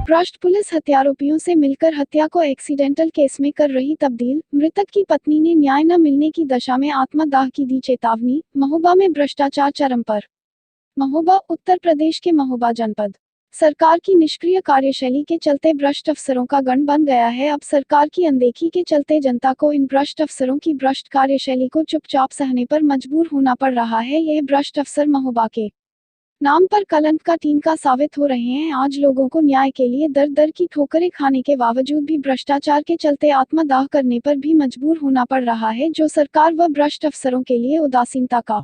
भ्रष्ट पुलिस हत्यारोपियों से मिलकर हत्या को एक्सीडेंटल केस में कर रही तब्दील। मृतक की पत्नी ने न्याय न मिलने की दशा में आत्मदाह की दी चेतावनी। महोबा में भ्रष्टाचार चरम पर। महोबा, उत्तर प्रदेश के महोबा जनपद सरकार की निष्क्रिय कार्यशैली के चलते भ्रष्ट अफसरों का गण बन गया है। अब सरकार की अनदेखी के चलते जनता को इन भ्रष्ट अफसरों की भ्रष्ट कार्यशैली को चुपचाप सहने पर मजबूर होना पड़ रहा है। यह भ्रष्ट अफसर महोबा के नाम पर कलंक का टीका साबित हो रहे हैं। आज लोगों को न्याय के लिए दर दर की ठोकरें खाने के बावजूद भी भ्रष्टाचार के चलते आत्मदाह करने पर भी मजबूर होना पड़ रहा है, जो सरकार व भ्रष्ट अफसरों के लिए उदासीनता का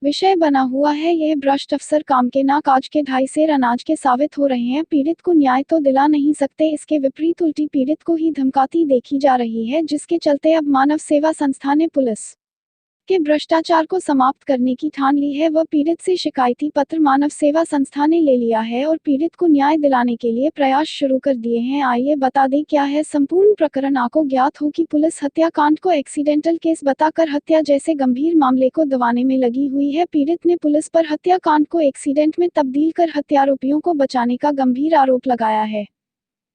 विषय बना हुआ है। यह भ्रष्ट अफसर काम के ना काज के ढाई सेर अनाज के साबित हो रहे हैं। पीड़ित को न्याय तो दिला नहीं सकते, इसके विपरीत उल्टी पीड़ित को ही धमकाती देखी जा रही है, जिसके चलते अब मानव सेवा संस्था ने पुलिस के भ्रष्टाचार को समाप्त करने की ठान ली है। वह पीड़ित से शिकायती पत्र मानव सेवा संस्था ने ले लिया है और पीड़ित को न्याय दिलाने के लिए प्रयास शुरू कर दिए हैं। आइए बता दें क्या है संपूर्ण प्रकरण। आपको ज्ञात हो कि पुलिस हत्याकांड को एक्सीडेंटल केस बताकर हत्या जैसे गंभीर मामले को दबाने में लगी हुई है। पीड़ित ने पुलिस पर हत्याकांड को एक्सीडेंट में तब्दील कर हत्यारोपियों को बचाने का गंभीर आरोप लगाया है।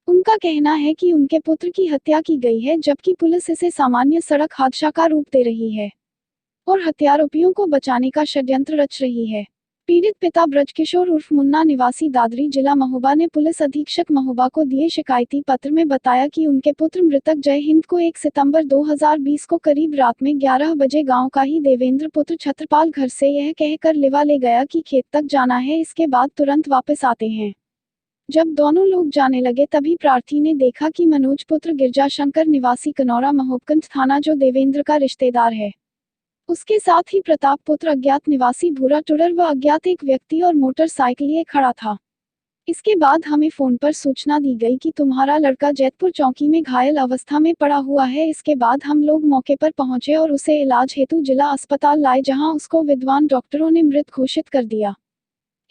उनका कहना है कि उनके पुत्र की हत्या की गई है, जबकि पुलिस इसे सामान्य सड़क हादसा का रूप दे रही है और हत्यारोपियों को बचाने का षड्यंत्र रच रही है। पीड़ित पिता ब्रजकिशोर उर्फ मुन्ना निवासी दादरी जिला महोबा ने पुलिस अधीक्षक महोबा को दिए शिकायती पत्र में बताया कि उनके पुत्र मृतक जय हिंद को 1 सितंबर 2020 को करीब रात में 11 बजे गांव का ही देवेंद्र पुत्र छत्रपाल घर से यह कहकर लिवा ले गया कि खेत तक जाना है, इसके बाद तुरंत वापस आते हैं। जब दोनों लोग जाने लगे तभी प्रार्थी ने देखा कि मनोज पुत्र गिरजाशंकर निवासी कनौरा महोबगंज थाना, जो देवेंद्र का रिश्तेदार है, उसके साथ ही प्रताप पुत्र अज्ञात निवासी भूरा टुडर व अज्ञात एक व्यक्ति और मोटरसाइकिल लिए खड़ा था। इसके बाद हमें फोन पर सूचना दी गई कि तुम्हारा लड़का जैतपुर चौकी में घायल अवस्था में पड़ा हुआ है। इसके बाद हम लोग मौके पर पहुंचे और उसे इलाज हेतु जिला अस्पताल लाए, जहां उसको विद्वान डॉक्टरों ने मृत घोषित कर दिया।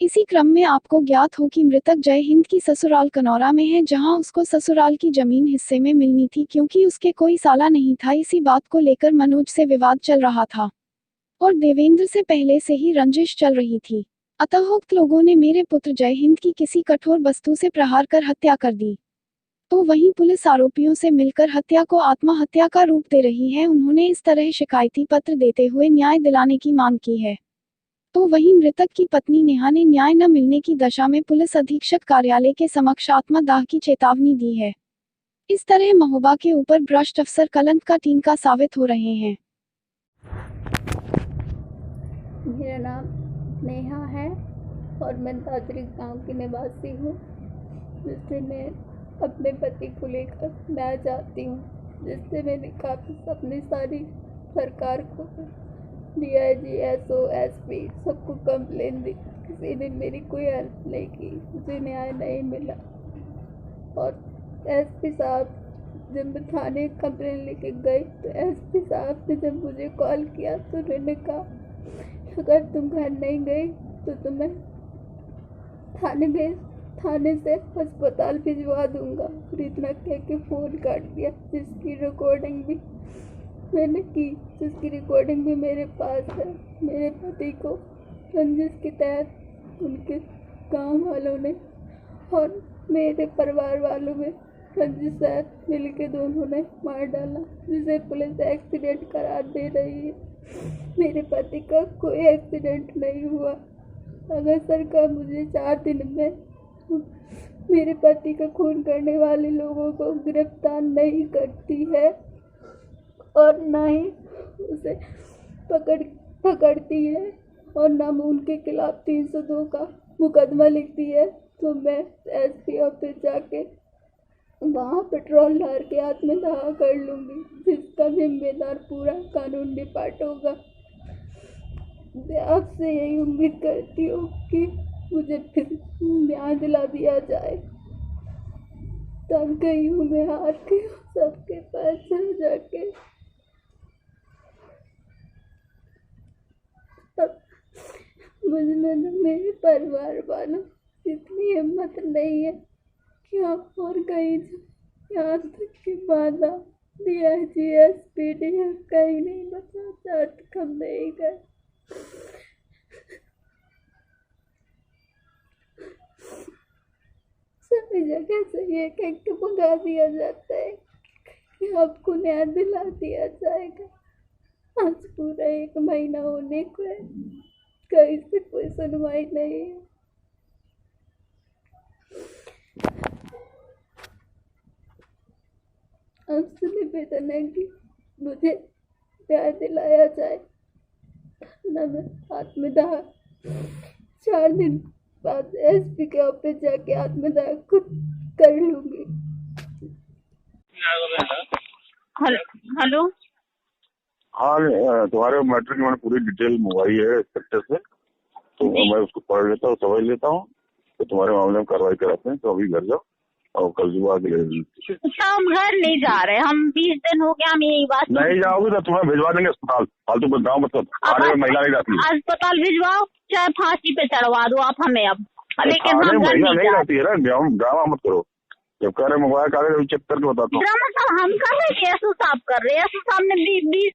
इसी क्रम में आपको ज्ञात हो कि मृतक जय हिंद की ससुराल कनौरा में है, जहां उसको ससुराल की जमीन हिस्से में मिलनी थी, क्योंकि उसके कोई साला नहीं था। इसी बात को लेकर मनोज से विवाद चल रहा था और देवेंद्र से पहले से ही रंजिश चल रही थी। अतः उक्त लोगों ने मेरे पुत्र जय हिंद की किसी कठोर वस्तु से प्रहार कर हत्या कर दी। तो वहीं पुलिस आरोपियों से मिलकर हत्या को आत्महत्या का रूप दे रही है। उन्होंने इस तरह शिकायती पत्र देते हुए न्याय दिलाने की मांग की है। तो वहीं मृतक की पत्नी नेहा ने न्याय न मिलने की दशा में पुलिस अधीक्षक कार्यालय के समक्ष आत्मदाह की चेतावनी दी है। इस तरह महोबा के ऊपर भ्रष्ट अफसर कलंक का टीका साबित हो रहे हैं। मेरा नाम नेहा है और मैं दादरी गांव की निवासी हूँ, जिससे मैं अपने पति को लेकर मैं जाती हूँ, जिससे मैंने काफ़ी अपनी सारी सरकार को DIG, SO, SP सबको कंप्लेन दी। किसी ने मेरी कोई हेल्प नहीं की, मुझे न्याय नहीं मिला। और SP साहब, जब मैं थाने कंप्लेन लेके गई तो SP साहब ने जब मुझे कॉल किया तो उन्होंने कहा अगर तुम घर नहीं गई तो तुम्हें थाने से अस्पताल भिजवा दूंगा। फिर इतना कह के फ़ोन काट दिया, जिसकी रिकॉर्डिंग भी मैंने की, जिसकी रिकॉर्डिंग भी मेरे पास है। मेरे पति को रंजिश के तहत उनके गांव वालों ने और मेरे परिवार वालों में रंजिश तहत मिल के दोनों ने मार डाला, जिसे पुलिस एक्सीडेंट करार दे रही है। मेरे पति का कोई एक्सीडेंट नहीं हुआ। अगर सरकार मुझे 4 दिन में मेरे पति का खून करने वाले लोगों को गिरफ्तार नहीं करती है और ना ही उसे पकड़ती है और ना उनके खिलाफ 302 का मुकदमा लिखती है, तो मैं SP ऑफिस जाके वहाँ पेट्रोल डाल के आत्मदाह कर लूँगी, जिसका जिम्मेदार पूरा कानून डिपार्ट होगा। मैं आपसे यही उम्मीद करती हूँ कि मुझे फिर न्याय दिला दिया जाए। तंग गई हूँ मैं हार के सबके पास जाके। मुझमें मेरे परिवार वालों इतनी हिम्मत नहीं है कि आप और कहीं यहाँ तक कि बाधा DIG, SP, DF कहीं नहीं बचा, चाट कम नहीं गए। सभी जगह से ये कह के भगा दिया जाता है कि आपको न्याय दिला दिया जाएगा। आज पूरा 1 महीना होने को है, कहीं से कोई सुनवाई नहीं है। आपसे निवेदन है कि मुझे न्याय दिलाया जाए, ना मैं आत्मदाह 4 दिन बाद एसपी के ऑफिस जाके आत्मदाह खुद कर लूंगी। हेलो। हाँ तुम्हारे मैटर की मैंने पूरी डिटेल मंगवाई है इंस्पेक्टर से, तो मैं उसको पढ़ लेता हूँ, समझ लेता हूँ, तो तुम्हारे मामले में कार्रवाई कराते हैं। तो अभी घर जाओ और कल सुबह आके ले लीजिए। हम घर नहीं जा रहे, हम 20 दिन हो गया, हम यही बात नहीं जाओगे तो तुम्हें भिजवा देंगे अस्पताल। फालतू बदनाम मतलब थाने में महिला नहीं जाती है। अस्पताल भिजवाओ, चाहे फांसी पे चढ़वा दो आप हमें अब, लेकिन थाने हम में घर महिला नहीं नहीं जा जाती है ना, ड्रामा मत करो। जब कह रहे मंगवाया कागज अभी चेक करके बताता हूँ। मतलब हम कर रहे हैं, एसओ साहब कर रहे हैं, एसओ साहब ने 20